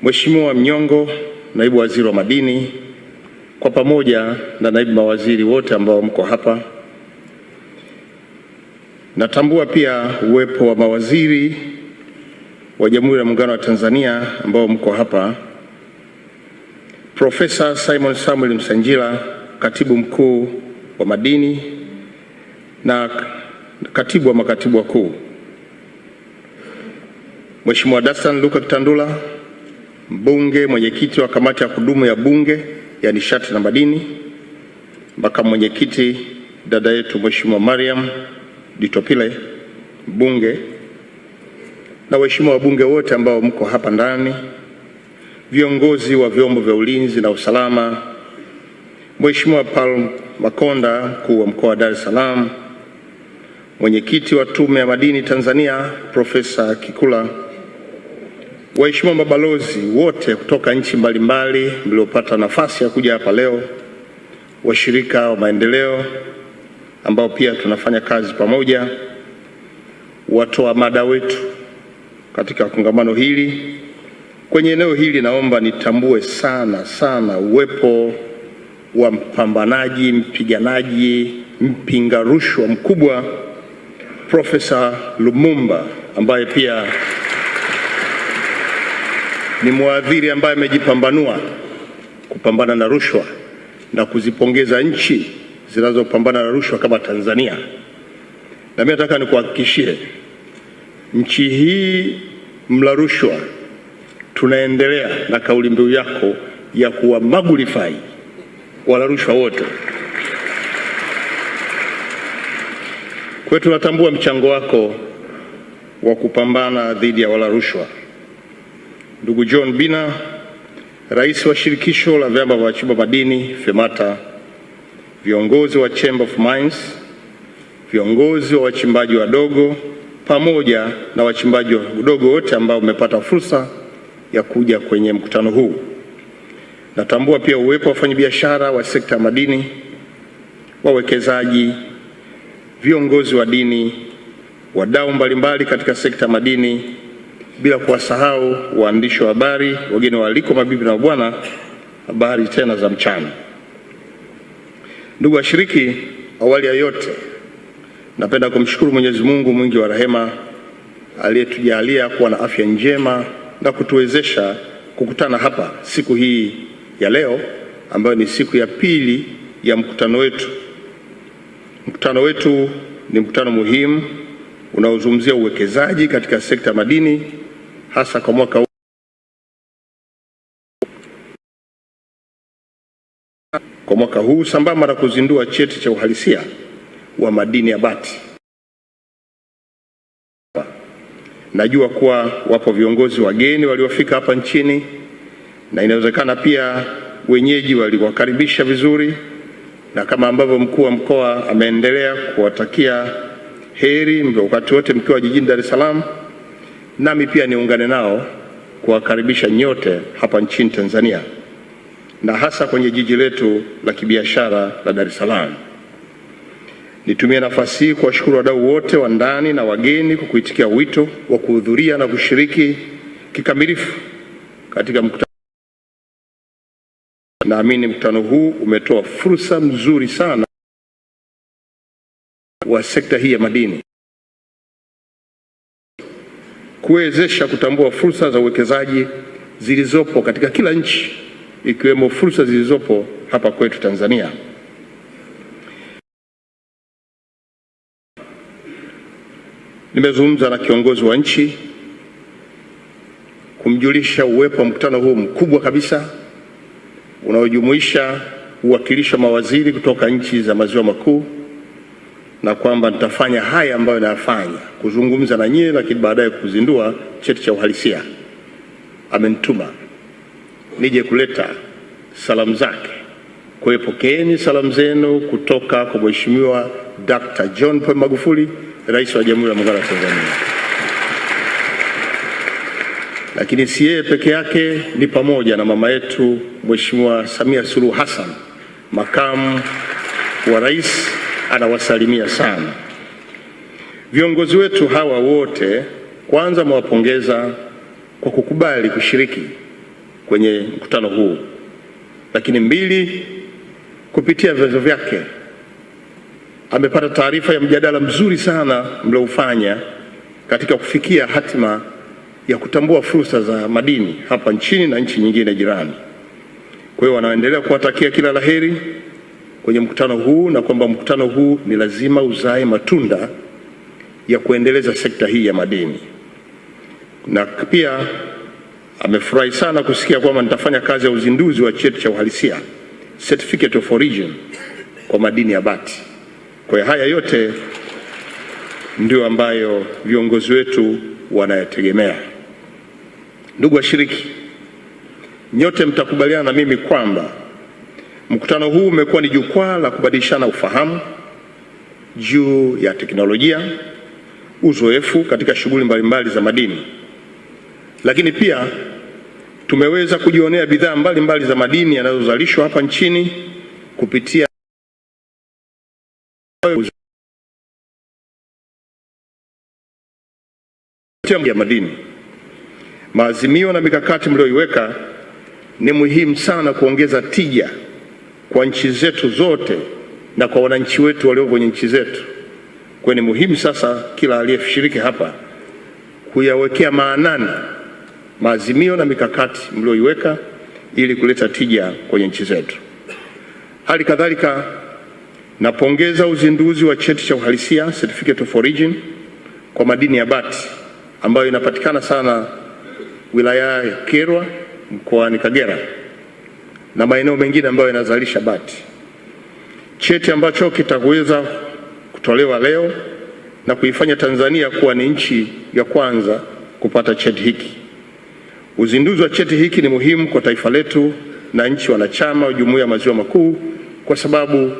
Mheshimiwa Mnyongo, naibu waziri wa madini, kwa pamoja na naibu mawaziri wote ambao mko hapa. Natambua pia uwepo wa mawaziri wa Jamhuri ya Muungano wa Tanzania ambao mko hapa. Profesa Simon Samuel Msanjila, katibu mkuu wa madini na katibu wa makatibu wakuu. Mheshimiwa Dastan Luka Kitandula, mbunge, mwenyekiti wa kamati ya kudumu ya Bunge ya nishati na madini. Makamu mwenyekiti dada yetu Mheshimiwa Mariam Ditopile, mbunge, na waheshimiwa wabunge wote ambao mko hapa ndani, viongozi wa vyombo vya ulinzi na usalama, Mheshimiwa Paul Makonda, mkuu wa mkoa wa Dar es Salaam, mwenyekiti wa Tume ya Madini Tanzania Profesa Kikula, waheshimiwa mabalozi wote kutoka nchi mbalimbali mliopata nafasi ya kuja hapa leo, washirika wa maendeleo ambao pia tunafanya kazi pamoja, watoa mada wetu katika kongamano hili. Kwenye eneo hili naomba nitambue sana uwepo wa mpambanaji, mpiganaji, mpinga rushwa mkubwa Profesa Lumumba, ambaye pia ni mwadhiri ambaye amejipambanua kupambana na rushwa na kuzipongeza nchi zinazopambana na rushwa kama Tanzania. Na mimi nataka nikuhakikishie nchi hii mla rushwa, tunaendelea na kauli mbiu yako ya kuwa maglify wala rushwa wote. Kwa tunatambua mchango wako wa kupambana dhidi ya wala rushwa. Ndugu John Bina, rais wa shirikisho la vyama vya wachimba madini FEMATA, viongozi wa Chamber of Mines, viongozi wa wachimbaji wadogo pamoja na wachimbaji wadogo wote ambao umepata fursa ya kuja kwenye mkutano huu. Natambua pia uwepo wa wafanyabiashara wa sekta ya madini, wawekezaji, viongozi wa dini, wadau mbalimbali katika sekta ya madini, bila kuwasahau waandishi wa habari, wageni waalikwa, mabibi na mabwana, habari tena za mchana. Ndugu washiriki, awali ya yote napenda kumshukuru Mwenyezi Mungu mwingi wa rehema aliyetujalia kuwa na afya njema na kutuwezesha kukutana hapa siku hii ya leo ambayo ni siku ya pili ya mkutano wetu. Mkutano wetu ni mkutano muhimu unaozungumzia uwekezaji katika sekta ya madini, hasa kwa mwaka huu sambamba na kuzindua cheti cha uhalisia wa madini ya bati. Najua kuwa wapo viongozi wageni waliofika hapa nchini na inawezekana pia wenyeji waliwakaribisha vizuri, na kama ambavyo mkuu wa mkoa ameendelea kuwatakia heri wakati wote mkiwa jijini Dar es Salaam, nami pia niungane nao kuwakaribisha nyote hapa nchini Tanzania na hasa kwenye jiji letu la kibiashara la Dar es Salaam. Nitumie nafasi hii kuwashukuru wadau wote wa ndani na wageni kwa kuitikia wito wa kuhudhuria na kushiriki kikamilifu katika mkutano. Naamini mkutano huu umetoa fursa nzuri sana wa sekta hii ya madini kuwezesha kutambua fursa za uwekezaji zilizopo katika kila nchi, ikiwemo fursa zilizopo hapa kwetu Tanzania. Nimezungumza na kiongozi wa nchi kumjulisha uwepo wa mkutano huu mkubwa kabisa unaojumuisha uwakilishi wa mawaziri kutoka nchi za maziwa makuu, na kwamba nitafanya haya ambayo nayafanya kuzungumza na nyie, lakini baadaye kuzindua cheti cha uhalisia. Amenituma nije kuleta salamu zake. Kwa hiyo pokeeni salamu zenu kutoka kwa Mheshimiwa Dr. John Pombe Magufuli, Rais wa Jamhuri ya Muungano wa Tanzania. Lakini si yeye peke yake, ni pamoja na mama yetu Mheshimiwa Samia Suluhu Hassan, makamu wa rais, anawasalimia sana. Viongozi wetu hawa wote, kwanza mwapongeza kwa kukubali kushiriki kwenye mkutano huu, lakini mbili, kupitia vyanzo vyake amepata taarifa ya mjadala mzuri sana mlioufanya katika kufikia hatima ya kutambua fursa za madini hapa nchini na nchi nyingine jirani. Kwa hiyo wanaendelea kuwatakia kila laheri kwenye mkutano huu, na kwamba mkutano huu ni lazima uzae matunda ya kuendeleza sekta hii ya madini. Na pia amefurahi sana kusikia kwamba nitafanya kazi ya uzinduzi wa cheti cha uhalisia, Certificate of Origin, kwa madini ya bati. Kwa hiyo haya yote ndio ambayo viongozi wetu wanayategemea. Ndugu washiriki, nyote mtakubaliana na mimi kwamba mkutano huu umekuwa ni jukwaa la kubadilishana ufahamu juu ya teknolojia, uzoefu katika shughuli mbalimbali za madini, lakini pia tumeweza kujionea bidhaa mbalimbali za madini yanayozalishwa hapa nchini kupitia ya madini. Maazimio na mikakati mlioiweka ni muhimu sana kuongeza tija kwa nchi zetu zote na kwa wananchi wetu walio kwenye nchi zetu. Kwa ni muhimu sasa kila aliyeshiriki hapa kuyawekea maanani maazimio na mikakati mlioiweka ili kuleta tija kwenye nchi zetu. Hali kadhalika, napongeza uzinduzi wa cheti cha uhalisia, Certificate of Origin, kwa madini ya bati ambayo inapatikana sana wilaya ya Kyerwa mkoani Kagera na maeneo mengine ambayo yanazalisha bati. Cheti ambacho kitaweza kutolewa leo na kuifanya Tanzania kuwa ni nchi ya kwanza kupata cheti hiki. Uzinduzi wa cheti hiki ni muhimu kwa taifa letu na nchi wanachama wa Jumuiya ya Maziwa Makuu, kwa sababu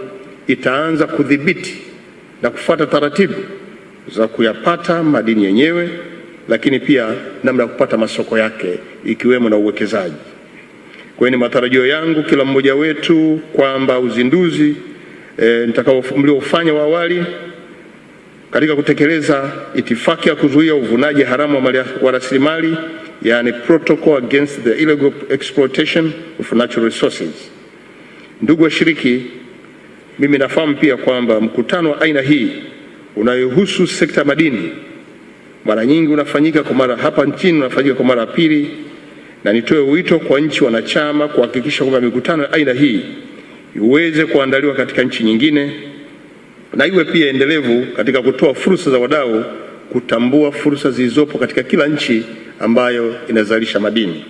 itaanza kudhibiti na kufuata taratibu za kuyapata madini yenyewe, lakini pia namna ya kupata masoko yake ikiwemo na uwekezaji. Kwa hiyo ni matarajio yangu kila mmoja wetu kwamba uzinduzi mliofanya wa awali katika kutekeleza itifaki ya kuzuia uvunaji haramu wa rasilimali, yani Protocol Against the Illegal Exploitation of Natural Resources. Ndugu washiriki, mimi nafahamu pia kwamba mkutano wa aina hii unayohusu sekta madini mara nyingi unafanyika kwa mara hapa nchini, unafanyika kwa mara pili, na nitoe wito kwa nchi wanachama kuhakikisha kwamba mikutano ya aina hii iweze kuandaliwa katika nchi nyingine na iwe pia endelevu katika kutoa fursa za wadau kutambua fursa zilizopo katika kila nchi ambayo inazalisha madini.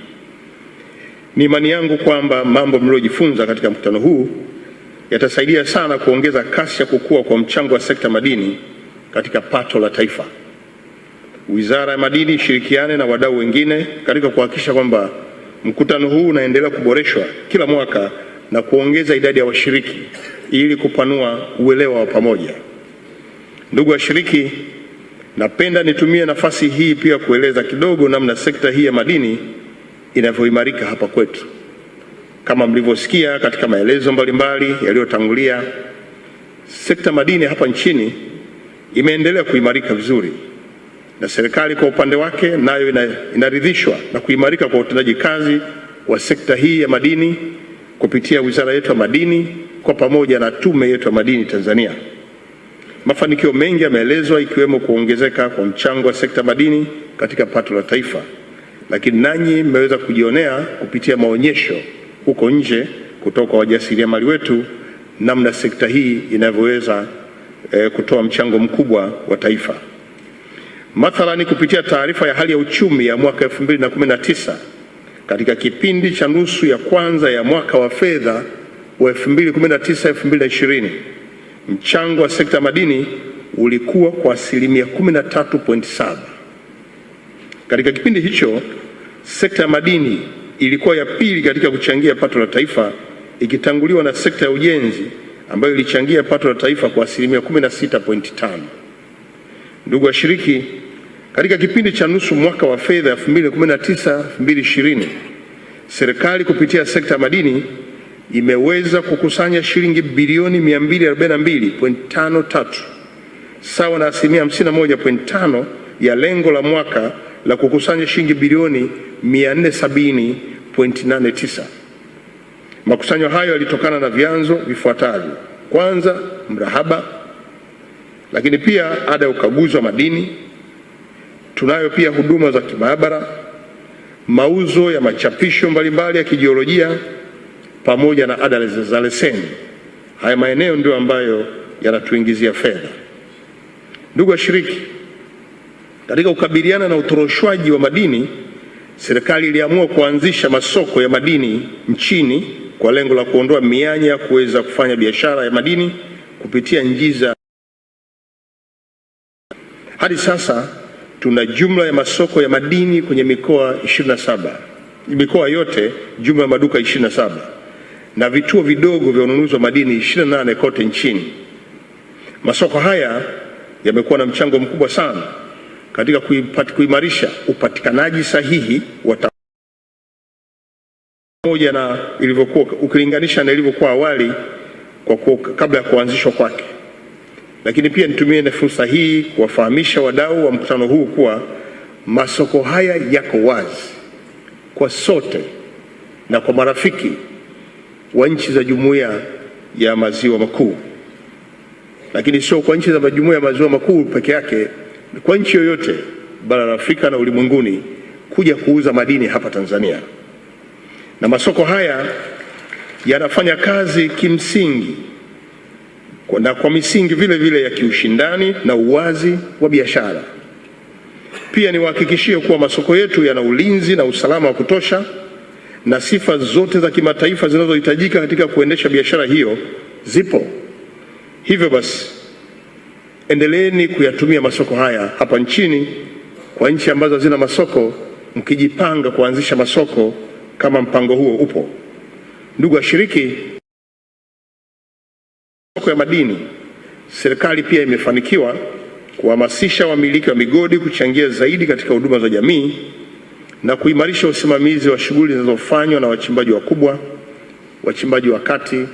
Ni imani yangu kwamba mambo mliojifunza katika mkutano huu yatasaidia sana kuongeza kasi ya kukua kwa mchango wa sekta madini katika pato la taifa. Wizara ya Madini ishirikiane na wadau wengine katika kuhakikisha kwamba mkutano huu unaendelea kuboreshwa kila mwaka na kuongeza idadi ya washiriki ili kupanua uelewa wa pamoja. Ndugu washiriki, napenda nitumie nafasi hii pia kueleza kidogo namna sekta hii ya madini inavyoimarika hapa kwetu. Kama mlivyosikia katika maelezo mbalimbali yaliyotangulia, sekta madini hapa nchini imeendelea kuimarika vizuri, na serikali kwa upande wake nayo inaridhishwa na kuimarika kwa utendaji kazi wa sekta hii ya madini kupitia wizara yetu ya madini kwa pamoja na tume yetu ya madini Tanzania. Mafanikio mengi yameelezwa, ikiwemo kuongezeka kwa mchango wa sekta madini katika pato la taifa, lakini nanyi mmeweza kujionea kupitia maonyesho huko nje kutoka kwa wajasiriamali wetu namna sekta hii inavyoweza kutoa mchango mkubwa wa taifa. Mathalani, kupitia taarifa ya hali ya uchumi ya mwaka 2019 katika kipindi cha nusu ya kwanza ya mwaka wa fedha wa 2019-2020, mchango wa sekta madini ulikuwa kwa 13.7%. Katika kipindi hicho, sekta ya madini ilikuwa ya pili katika kuchangia pato la taifa, ikitanguliwa na sekta ya ujenzi ambayo ilichangia pato la taifa kwa 16.5%. Ndugu washiriki, katika kipindi cha nusu mwaka wa fedha 2019-2020, serikali kupitia sekta ya madini imeweza kukusanya shilingi bilioni 242.53 sawa na 51.5% ya lengo la mwaka la kukusanya shilingi bilioni 470 8.89. Makusanyo hayo yalitokana na vyanzo vifuatavyo: kwanza, mrahaba, lakini pia ada ya ukaguzi wa madini. Tunayo pia huduma za kimaabara, mauzo ya machapisho mbalimbali ya kijiolojia, pamoja na ada za leseni. Haya maeneo ndio ambayo yanatuingizia fedha. Ndugu washiriki, katika kukabiliana na utoroshwaji wa madini, serikali iliamua kuanzisha masoko ya madini nchini kwa lengo la kuondoa mianya ya kuweza kufanya biashara ya madini kupitia njia. Hadi sasa tuna jumla ya masoko ya madini kwenye mikoa 27, mikoa yote, jumla ya maduka 27 na vituo vidogo vya ununuzi wa madini 28 kote nchini. Masoko haya yamekuwa na mchango mkubwa sana katika kuimarisha upatikanaji sahihi wa pamoja na ilivyokuwa ukilinganisha na ilivyokuwa awali kabla ya kuanzishwa kwake. Lakini pia nitumie na fursa hii kuwafahamisha wadau wa mkutano huu kuwa masoko haya yako wazi kwa sote na kwa marafiki wa nchi za Jumuiya ya Maziwa Makuu, lakini sio kwa nchi za Jumuiya ya Maziwa Makuu peke yake, kwa nchi yoyote bara la Afrika na ulimwenguni kuja kuuza madini hapa Tanzania. Na masoko haya yanafanya kazi kimsingi na kwa misingi vile vile ya kiushindani na uwazi wa biashara. Pia niwahakikishie kuwa masoko yetu yana ulinzi na usalama wa kutosha na sifa zote za kimataifa zinazohitajika katika kuendesha biashara hiyo zipo. Hivyo basi, endeleeni kuyatumia masoko haya hapa nchini kwa nchi ambazo hazina masoko, mkijipanga kuanzisha masoko kama mpango huo upo. Ndugu washiriki, masoko ya madini, serikali pia imefanikiwa kuhamasisha wamiliki wa migodi kuchangia zaidi katika huduma za jamii na kuimarisha usimamizi wa shughuli zinazofanywa na wachimbaji wakubwa, wachimbaji wa kati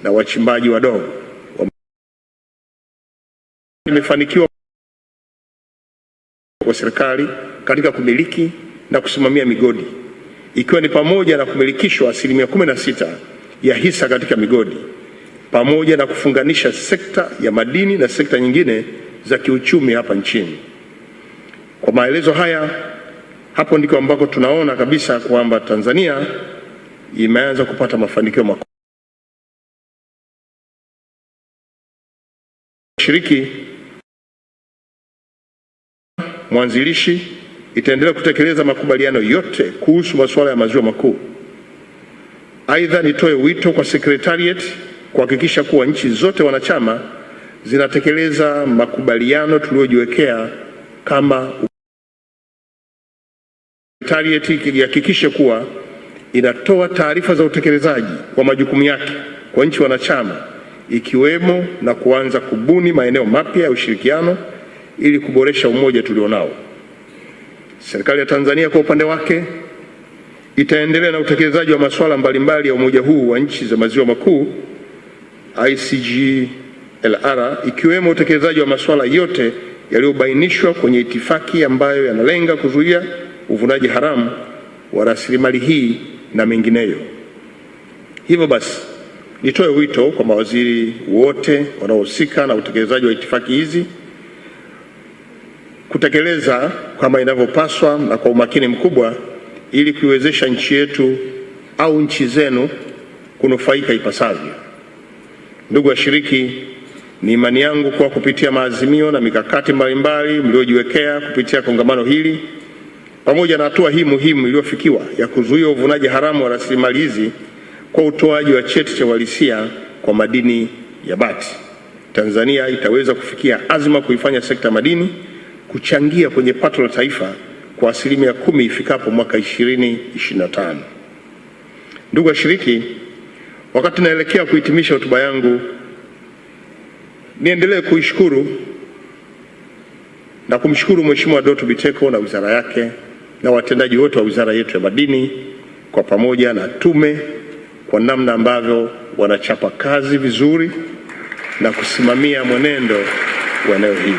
na wachimbaji wadogo. Imefanikiwa kwa serikali katika kumiliki na kusimamia migodi, ikiwa ni pamoja na kumilikishwa 16% ya hisa katika migodi, pamoja na kufunganisha sekta ya madini na sekta nyingine za kiuchumi hapa nchini. Kwa maelezo haya, hapo ndiko ambako tunaona kabisa kwamba Tanzania imeanza kupata mafanikio makubwa. Shiriki mwanzilishi itaendelea kutekeleza makubaliano yote kuhusu masuala ya maziwa makuu. Aidha, nitoe wito kwa Secretariat kuhakikisha kuwa nchi zote wanachama zinatekeleza makubaliano tuliyojiwekea kama Secretariat ihakikishe kuwa inatoa taarifa za utekelezaji wa majukumu yake kwa nchi wanachama, ikiwemo na kuanza kubuni maeneo mapya ya ushirikiano ili kuboresha umoja tulionao. Serikali ya Tanzania kwa upande wake itaendelea na utekelezaji wa masuala mbalimbali ya umoja huu wa nchi za maziwa makuu ICGLR, ikiwemo utekelezaji wa masuala yote yaliyobainishwa kwenye itifaki ambayo yanalenga kuzuia uvunaji haramu wa rasilimali hii na mengineyo. Hivyo basi, nitoe wito kwa mawaziri wote wanaohusika na utekelezaji wa itifaki hizi kutekeleza kama inavyopaswa na kwa umakini mkubwa ili kuiwezesha nchi yetu au nchi zenu kunufaika ipasavyo. Ndugu washiriki, ni imani yangu kwa kupitia maazimio na mikakati mbalimbali mliojiwekea kupitia kongamano hili pamoja na hatua hii muhimu iliyofikiwa ya kuzuia uvunaji haramu wa rasilimali hizi kwa utoaji wa cheti cha uhalisia kwa madini ya bati, Tanzania itaweza kufikia azma kuifanya sekta madini kuchangia kwenye pato la taifa kwa 10% ifikapo mwaka 2025. Ndugu washiriki, wakati naelekea kuhitimisha hotuba yangu, niendelee kuishukuru na kumshukuru Mheshimiwa Doto Biteko na wizara yake na watendaji wote wa wizara yetu ya madini kwa pamoja na tume kwa namna ambavyo wanachapa kazi vizuri na kusimamia mwenendo wa eneo hili.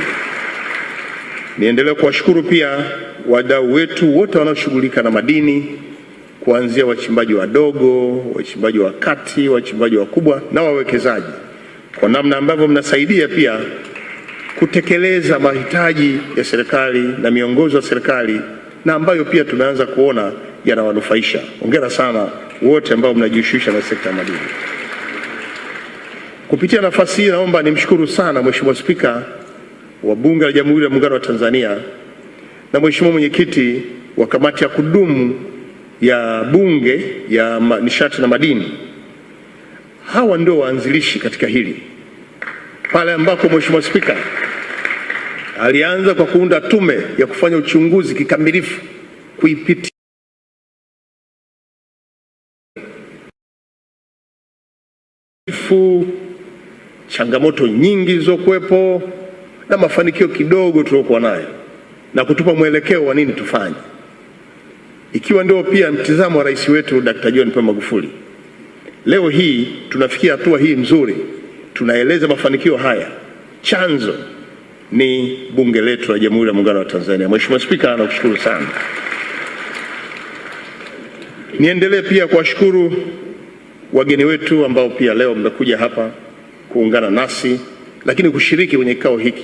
Niendelee kuwashukuru pia wadau wetu wote wanaoshughulika na madini kuanzia wachimbaji wadogo, wachimbaji wa kati, wachimbaji wakubwa na wawekezaji, kwa namna ambavyo mnasaidia pia kutekeleza mahitaji ya serikali na miongozo ya serikali, na ambayo pia tumeanza kuona yanawanufaisha. Hongera sana wote ambao mnajihusisha na sekta ya madini. Kupitia nafasi hii, naomba nimshukuru sana Mheshimiwa Spika wa Bunge la Jamhuri ya Muungano wa Tanzania na Mheshimiwa Mwenyekiti wa Kamati ya Kudumu ya Bunge ya Nishati na Madini. Hawa ndio waanzilishi katika hili, pale ambako Mheshimiwa Spika alianza kwa kuunda tume ya kufanya uchunguzi kikamilifu, kuipitia changamoto nyingi zilizokuwepo na mafanikio kidogo tuliokuwa nayo, na kutupa mwelekeo wa nini tufanye, ikiwa ndio pia mtizamo wa rais wetu Dr. John Pombe Magufuli. Leo hii tunafikia hatua hii nzuri, tunaeleza mafanikio haya. Chanzo ni bunge letu la Jamhuri ya Muungano wa Tanzania. Mheshimiwa Spika, nakushukuru sana. Niendelee pia kuwashukuru wageni wetu ambao pia leo mmekuja hapa kuungana nasi, lakini kushiriki kwenye kikao hiki.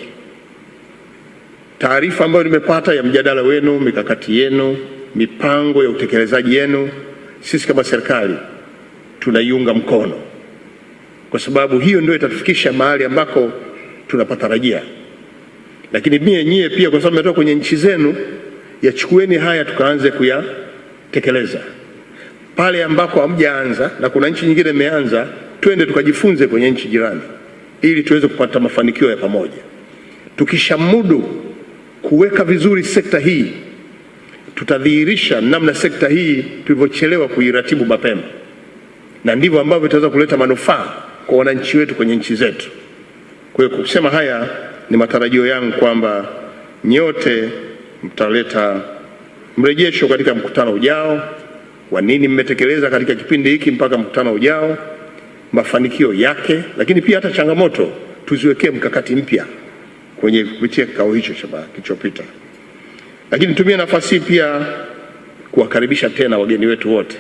Taarifa ambayo nimepata ya mjadala wenu, mikakati yenu, mipango ya utekelezaji yenu, sisi kama serikali tunaiunga mkono, kwa sababu hiyo ndio itatufikisha mahali ambako tunapatarajia. Lakini nyie pia, kwa sababu mmetoka kwenye nchi zenu, yachukueni haya tukaanze kuyatekeleza. Pale ambako hamjaanza na kuna nchi nyingine imeanza, twende tukajifunze kwenye nchi jirani ili tuweze kupata mafanikio ya pamoja. Tukishamudu kuweka vizuri sekta hii, tutadhihirisha namna sekta hii tulivyochelewa kuiratibu mapema, na ndivyo ambavyo itaweza kuleta manufaa kwa wananchi wetu kwenye nchi zetu. Kwa hiyo kusema haya, ni matarajio yangu kwamba nyote mtaleta mrejesho katika mkutano ujao wa nini mmetekeleza katika kipindi hiki mpaka mkutano ujao, mafanikio yake, lakini pia hata changamoto tuziwekee mkakati mpya kwenye kupitia kikao hicho kilichopita. Lakini nitumie nafasi hii pia kuwakaribisha tena wageni wetu wote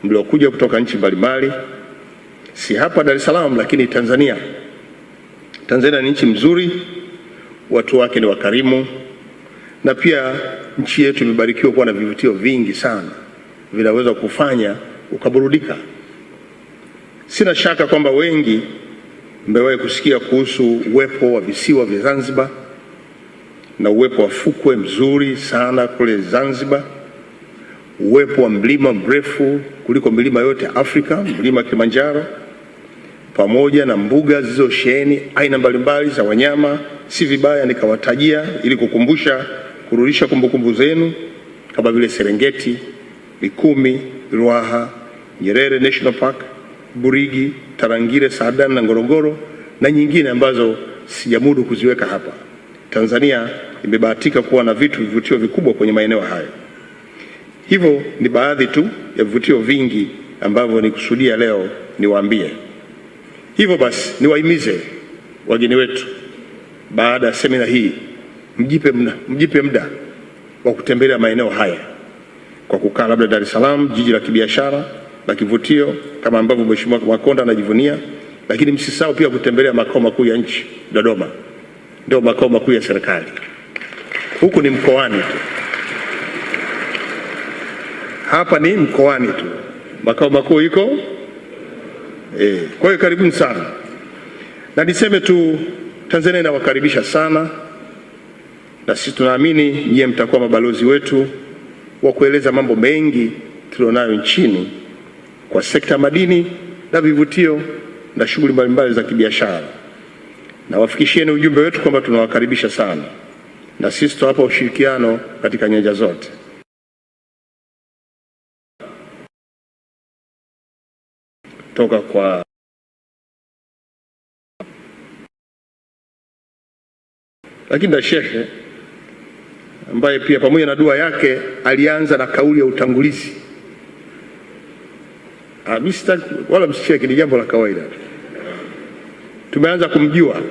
mliokuja kutoka nchi mbalimbali, si hapa Dar es Salaam lakini Tanzania. Tanzania ni nchi mzuri, watu wake ni wakarimu, na pia nchi yetu imebarikiwa kuwa na vivutio vingi sana vinaweza kufanya ukaburudika. Sina shaka kwamba wengi mmewahi kusikia kuhusu uwepo wa visiwa vya Zanzibar na uwepo wa fukwe mzuri sana kule Zanzibar, uwepo wa mlima mrefu kuliko milima yote Afrika, mlima Kilimanjaro, pamoja na mbuga zilizosheheni aina mbalimbali za wanyama. Si vibaya nikawatajia ili kukumbusha, kurudisha kumbukumbu zenu, kama vile Serengeti, Mikumi, Ruaha, Nyerere National Park, Burigi, Tarangire, Saadani na Ngorongoro, na nyingine ambazo sijamudu kuziweka hapa. Tanzania imebahatika kuwa na vivutio vikubwa kwenye maeneo hayo. Hivyo ni baadhi tu ya vivutio vingi ambavyo nikusudia leo niwaambie. Hivyo basi niwahimize wageni wetu, baada ya semina hii mjipe muda wa kutembelea maeneo haya, kwa kukaa labda Dar es Salaam, jiji la kibiashara la kivutio kama ambavyo Mheshimiwa Makonda anajivunia, lakini msisahau pia kutembelea makao makuu ya nchi, Dodoma. Ndio makao makuu ya serikali. Huku ni mkoani tu. Hapa ni mkoani tu. Makao makuu iko kwa hiyo karibuni sana. Na niseme tu, Tanzania inawakaribisha sana, na sisi tunaamini nyie mtakuwa mabalozi wetu wa kueleza mambo mengi tulionayo nchini kwa sekta madini na vivutio na shughuli mbalimbali za kibiashara. Na wafikishieni ujumbe wetu kwamba tunawakaribisha sana, na sisi tutawapa ushirikiano katika nyanja zote. Toka kwa lakini na Shehe ambaye pia pamoja na dua yake alianza na kauli ya utangulizi. Wala msicheke, ni jambo la kawaida. Tumeanza kumjua,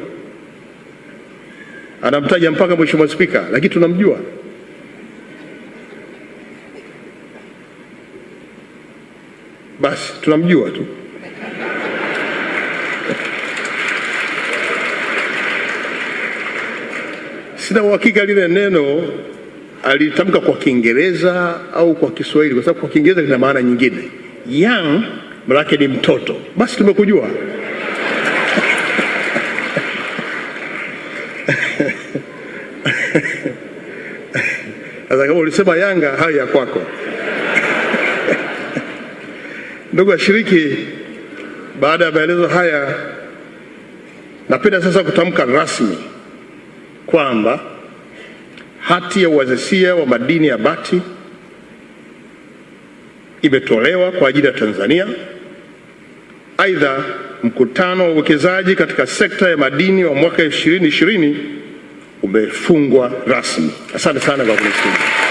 anamtaja mpaka Mheshimiwa Spika, lakini tunamjua. basi tunamjua tu. Sina uhakika lile neno alitamka kwa Kiingereza au kwa Kiswahili, kwa sababu kwa Kiingereza lina maana nyingine. Young maana yake ni mtoto. Basi tumekujua. Sasa kama ulisema Yanga, haya kwako. Ndugu washiriki, baada ya maelezo haya, napenda sasa kutamka rasmi kwamba hati ya uwazisia wa madini ya bati imetolewa kwa ajili ya Tanzania. Aidha, mkutano wa uwekezaji katika sekta ya madini wa mwaka 2020 umefungwa rasmi. Asante sana kwa kunisikiliza.